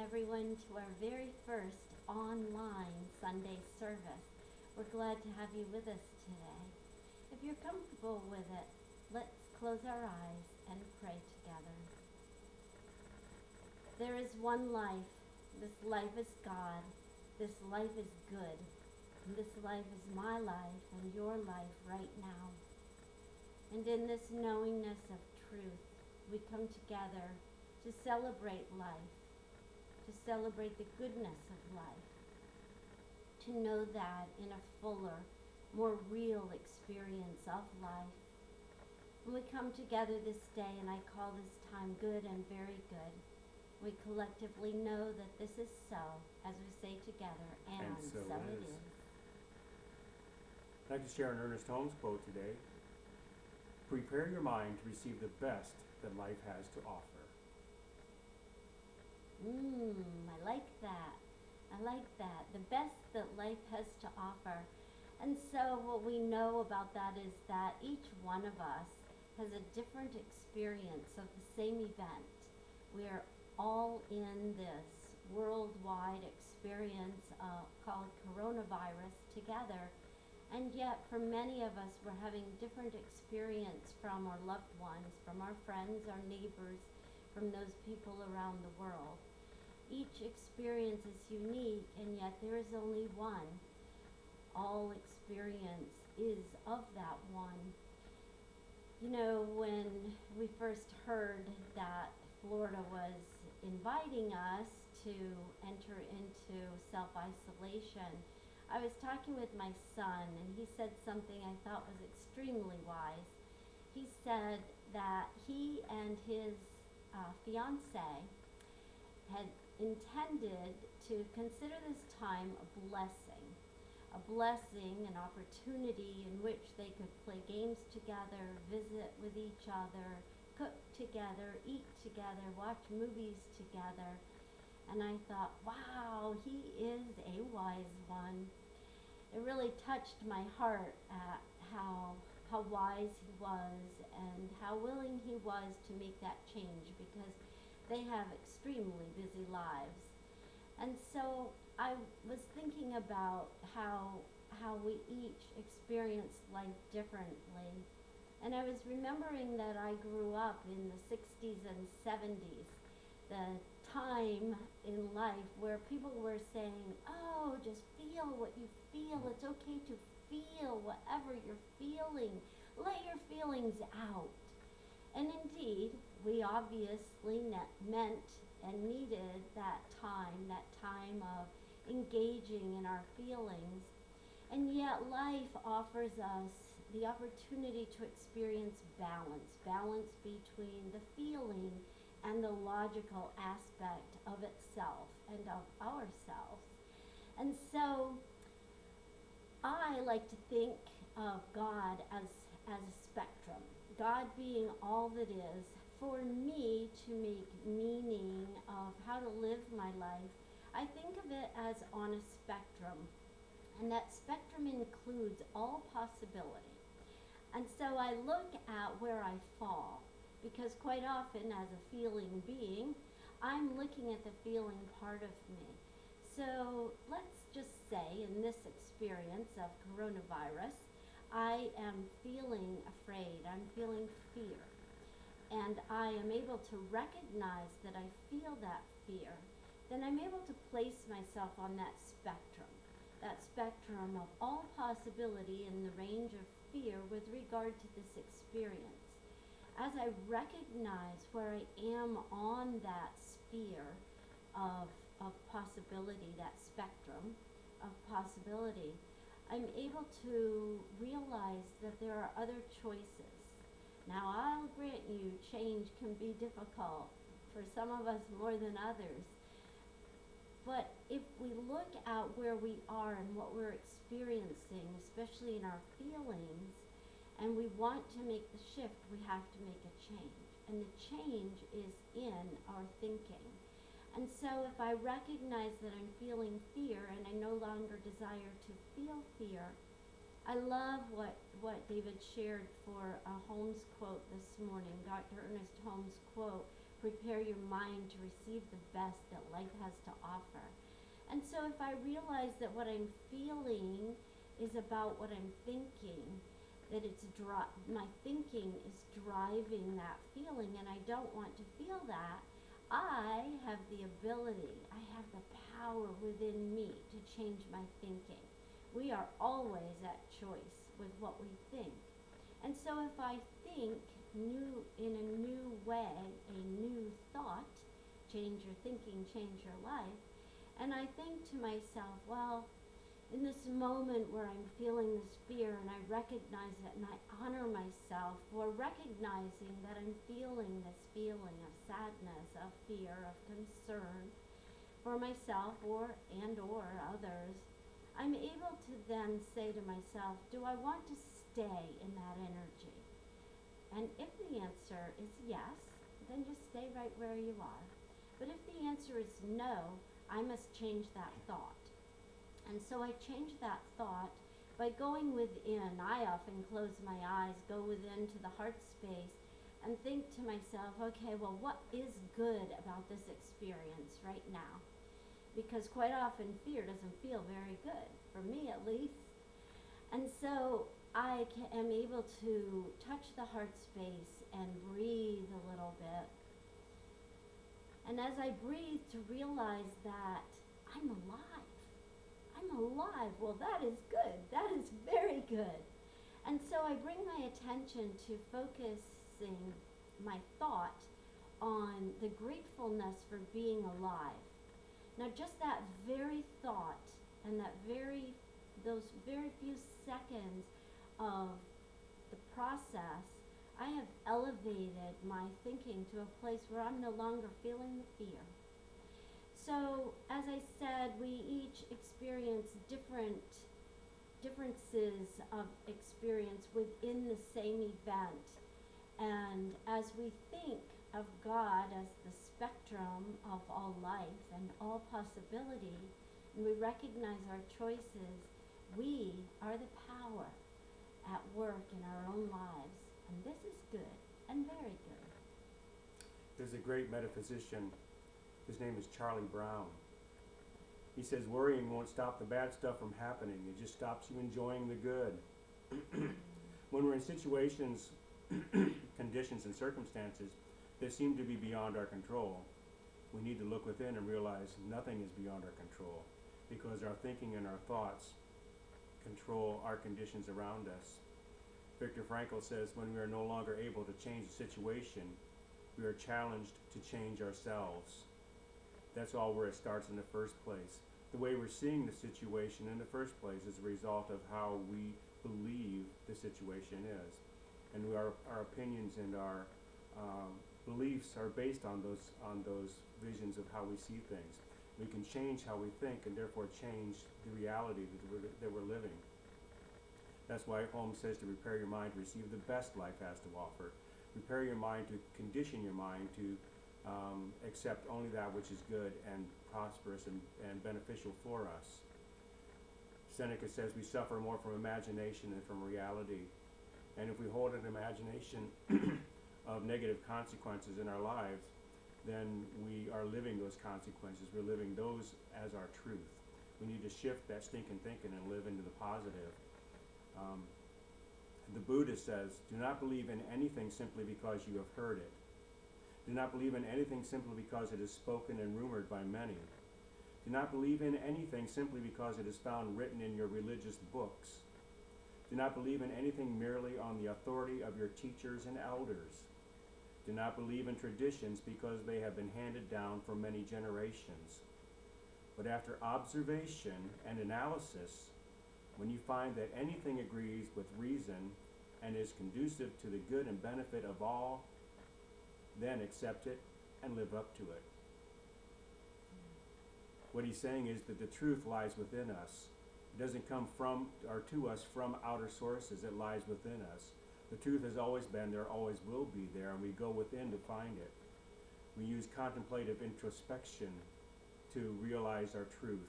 everyone to our very first online Sunday service. We're glad to have you with us today. If you're comfortable with it, let's close our eyes and pray together. There is one life. This life is God. This life is good. And this life is my life and your life right now. And in this knowingness of truth, we come together to celebrate life, to celebrate the goodness of life, to know that in a fuller, more real experience of life. When we come together this day, and I call this time good and very good, we collectively know that this is so, as we say together, and so it is. I'd like to share an Ernest Holmes quote today. Prepare your mind to receive the best that life has to offer. I like that. I like that. The best that life has to offer. And so what we know about that is that each one of us has a different experience of the same event. We're all in this worldwide experience called coronavirus together. And yet for many of us, we're having different experience from our loved ones, from our friends, our neighbors, from those people around the world. Each experience is unique, and yet there is only one. All experience is of that one. You know, when we first heard that Florida was inviting us to enter into self-isolation, I was talking with my son, and he said something I thought was extremely wise. He said that he and his fiancée had intended to consider this time a blessing, an opportunity in which they could play games together, visit with each other, cook together, eat together, watch movies together. And I thought, wow, he is a wise one. It really touched my heart at how wise he was and how willing he was to make that change, because they have extremely busy lives. And so I was thinking about how we each experience life differently. And I was remembering that I grew up in the 60s and 70s, the time in life where people were saying, oh, just feel what you feel. It's okay to feel whatever you're feeling. Let your feelings out. And indeed, we obviously meant and needed that time of engaging in our feelings. And yet life offers us the opportunity to experience balance between the feeling and the logical aspect of itself and of ourselves. And so I like to think of God as a spectrum. God being all that is, for me to make meaning of how to live my life, I think of it as on a spectrum. And that spectrum includes all possibility. And so I look at where I fall, because quite often as a feeling being, I'm looking at the feeling part of me. So let's just say in this experience of coronavirus, I am feeling afraid, I'm feeling fear. And I am able to recognize that I feel that fear, then I'm able to place myself on that spectrum of all possibility in the range of fear with regard to this experience. As I recognize where I am on that sphere of possibility, that spectrum of possibility, I'm able to realize that there are other choices. Now, I'll grant you, change can be difficult for some of us more than others. But if we look at where we are and what we're experiencing, especially in our feelings, and we want to make the shift, we have to make a change. And the change is in our thinking. And so if I recognize that I'm feeling fear and I no longer desire to feel fear, I love what David shared for a Holmes quote this morning, Dr. Ernest Holmes' quote, prepare your mind to receive the best that life has to offer. And so if I realize that what I'm feeling is about what I'm thinking, that my thinking is driving that feeling, and I don't want to feel that, I have the ability, I have the power within me to change my thinking. We are always at choice with what we think. And so if I think in a new way, a new thought, change your thinking, change your life, and I think to myself, well, in this moment where I'm feeling this fear and I recognize it and I honor myself for recognizing that I'm feeling this feeling of sadness, of fear, of concern for myself or others, I'm able to then say to myself, do I want to stay in that energy? And if the answer is yes, then just stay right where you are. But if the answer is no, I must change that thought. And so I change that thought by going within. I often close my eyes, go within to the heart space, and think to myself, okay, well, what is good about this experience right now? Because quite often fear doesn't feel very good, for me at least. And so I am able to touch the heart space and breathe a little bit. And as I breathe, to realize that I'm alive. I'm alive. Well, that is good. That is very good. And so I bring my attention to focusing my thought on the gratefulness for being alive. Now, just that very thought and those very few seconds of the process, I have elevated my thinking to a place where I'm no longer feeling the fear. So, as I said, we each experience differences of experience within the same event. And as we think of God as the spectrum of all life and all possibility, and we recognize our choices, we are the power at work in our own lives. And this is good and very good. There's a great metaphysician, his name is Charlie Brown. He says worrying won't stop the bad stuff from happening, it just stops you enjoying the good. When we're in situations, conditions, and circumstances that seem to be beyond our control, we need to look within and realize nothing is beyond our control, because our thinking and our thoughts control our conditions around us. Viktor Frankl says when we are no longer able to change the situation, we are challenged to change ourselves. That's all where it starts in the first place. The way we're seeing the situation in the first place is a result of how we believe the situation is. And our opinions and our beliefs are based on those visions of how we see things. We can change how we think and therefore change the reality that we're living. That's why Holmes says to prepare your mind to receive the best life has to offer. Prepare your mind to condition your mind to accept only that which is good and prosperous and beneficial for us. Seneca says we suffer more from imagination than from reality. And if we hold an imagination of negative consequences in our lives, then we are living those consequences. We're living those as our truth. We need to shift that stinking thinking and live into the positive. The Buddha says, do not believe in anything simply because you have heard it. Do not believe in anything simply because it is spoken and rumored by many. Do not believe in anything simply because it is found written in your religious books. Do not believe in anything merely on the authority of your teachers and elders. Do not believe in traditions because they have been handed down for many generations. But after observation and analysis, when you find that anything agrees with reason and is conducive to the good and benefit of all, then accept it and live up to it. What he's saying is that the truth lies within us. It doesn't come from or to us from outer sources. It lies within us. The truth has always been there, always will be there, and we go within to find it. We use contemplative introspection to realize our truth,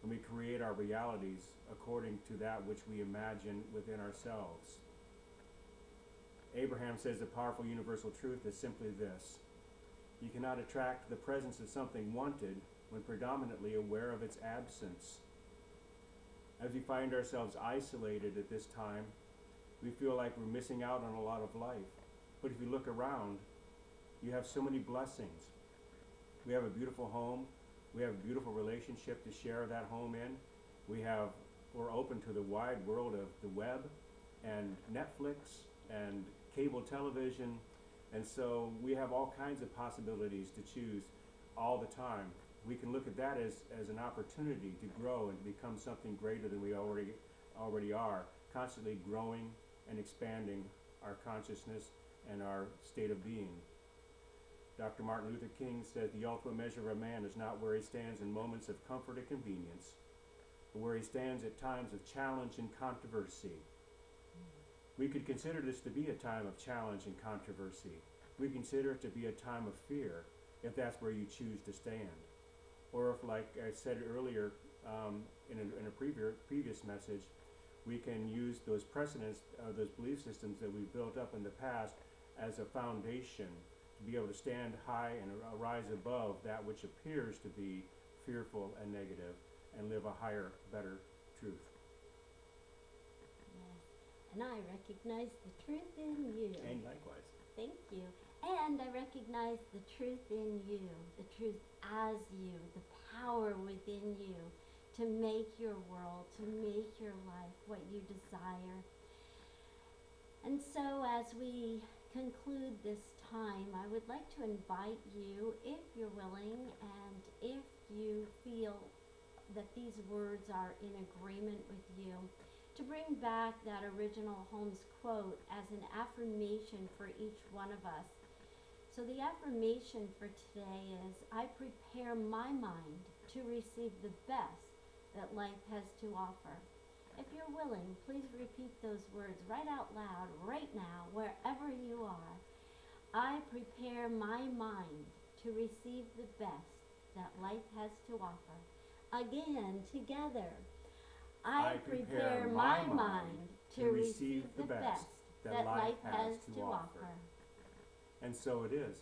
and we create our realities according to that which we imagine within ourselves. Abraham says the powerful universal truth is simply this: You cannot attract the presence of something wanted when predominantly aware of its absence. As we find ourselves isolated at this time, we feel like we're missing out on a lot of life. But if you look around, you have so many blessings. We have a beautiful home. We have a beautiful relationship to share that home in. We're open to the wide world of the web and Netflix and cable television. And so we have all kinds of possibilities to choose all the time. We can look at that as an opportunity to grow and to become something greater than we already are, constantly growing and expanding our consciousness and our state of being. Dr. Martin Luther King said the ultimate measure of a man is not where he stands in moments of comfort and convenience, but where he stands at times of challenge and controversy. We could consider this to be a time of challenge and controversy. We consider it to be a time of fear, if that's where you choose to stand. Or if, like I said earlier in a previous message, we can use those precedents, those belief systems that we've built up in the past as a foundation to be able to stand high and rise above that which appears to be fearful and negative and live a higher, better truth. Yes. And I recognize the truth in you. And likewise. Thank you. And I recognize the truth in you, the truth as you, the power within you to make your world, to make your life what you desire. And so as we conclude this time, I would like to invite you, if you're willing and if you feel that these words are in agreement with you, to bring back that original Holmes quote as an affirmation for each one of us. So the affirmation for today is, I prepare my mind to receive the best that life has to offer. If you're willing, please repeat those words right out loud, right now, wherever you are. I prepare my mind to receive the best that life has to offer. Again, together. I prepare my mind to receive the best that life has to offer. And so it is.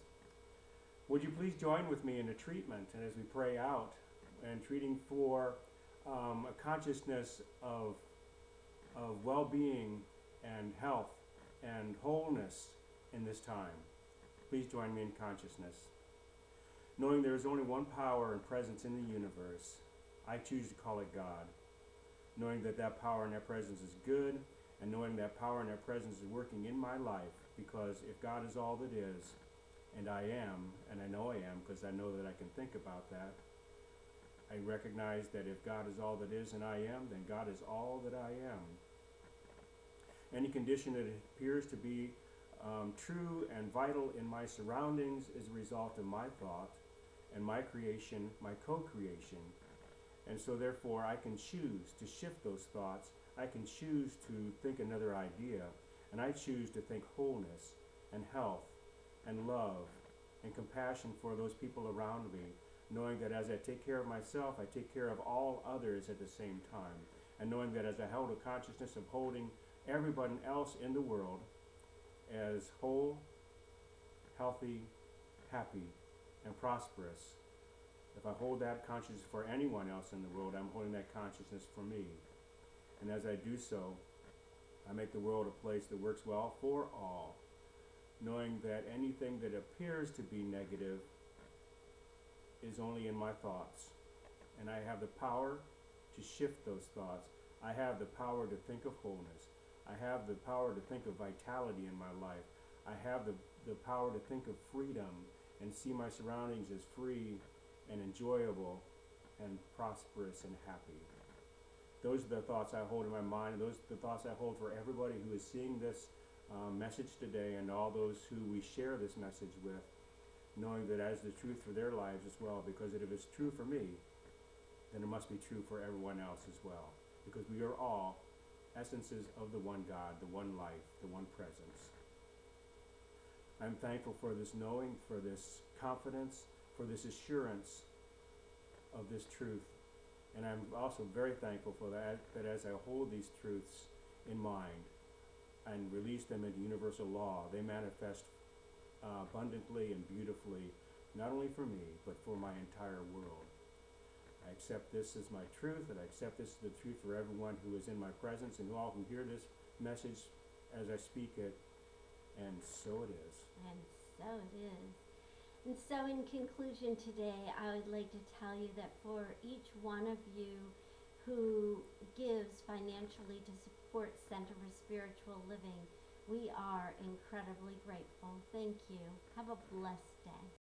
Would you please join with me in a treatment, and as we pray out and treating for a consciousness of well-being and health and wholeness in this time. Please join me in consciousness. Knowing there is only one power and presence in the universe, I choose to call it God. Knowing that that power and that presence is good, and knowing that power and that presence is working in my life, because if God is all that is, and I am, and I know I am because I know that I can think about that, I recognize that if God is all that is and I am, then God is all that I am. Any condition that appears to be true and vital in my surroundings is a result of my thought and my creation, my co-creation. And so therefore I can choose to shift those thoughts. I can choose to think another idea, and I choose to think wholeness and health and love and compassion for those people around me, knowing that as I take care of myself, I take care of all others at the same time, and knowing that as I hold a consciousness of holding everyone else in the world as whole, healthy, happy, and prosperous. If I hold that consciousness for anyone else in the world, I'm holding that consciousness for me. And as I do so, I make the world a place that works well for all, knowing that anything that appears to be negative is only in my thoughts. And I have the power to shift those thoughts. I have the power to think of wholeness. I have the power to think of vitality in my life. I have the power to think of freedom and see my surroundings as free and enjoyable and prosperous and happy. Those are the thoughts I hold in my mind, and those are the thoughts I hold for everybody who is seeing this message today, and all those who we share this message with, knowing that as the truth for their lives as well, because if it's true for me, then it must be true for everyone else as well, because we are all essences of the one God, the one life, the one presence. I'm thankful for this knowing, for this confidence, for this assurance of this truth. And I'm also very thankful for that as I hold these truths in mind and release them into universal law, they manifest abundantly and beautifully not only for me, but for my entire world. I accept this as my truth, and I accept this as the truth for everyone who is in my presence and who all can hear this message as I speak it, and so it is. And so it is. And so in conclusion today, I would like to tell you that for each one of you who gives financially to support Center for Spiritual Living, we are incredibly grateful. Thank you. Have a blessed day.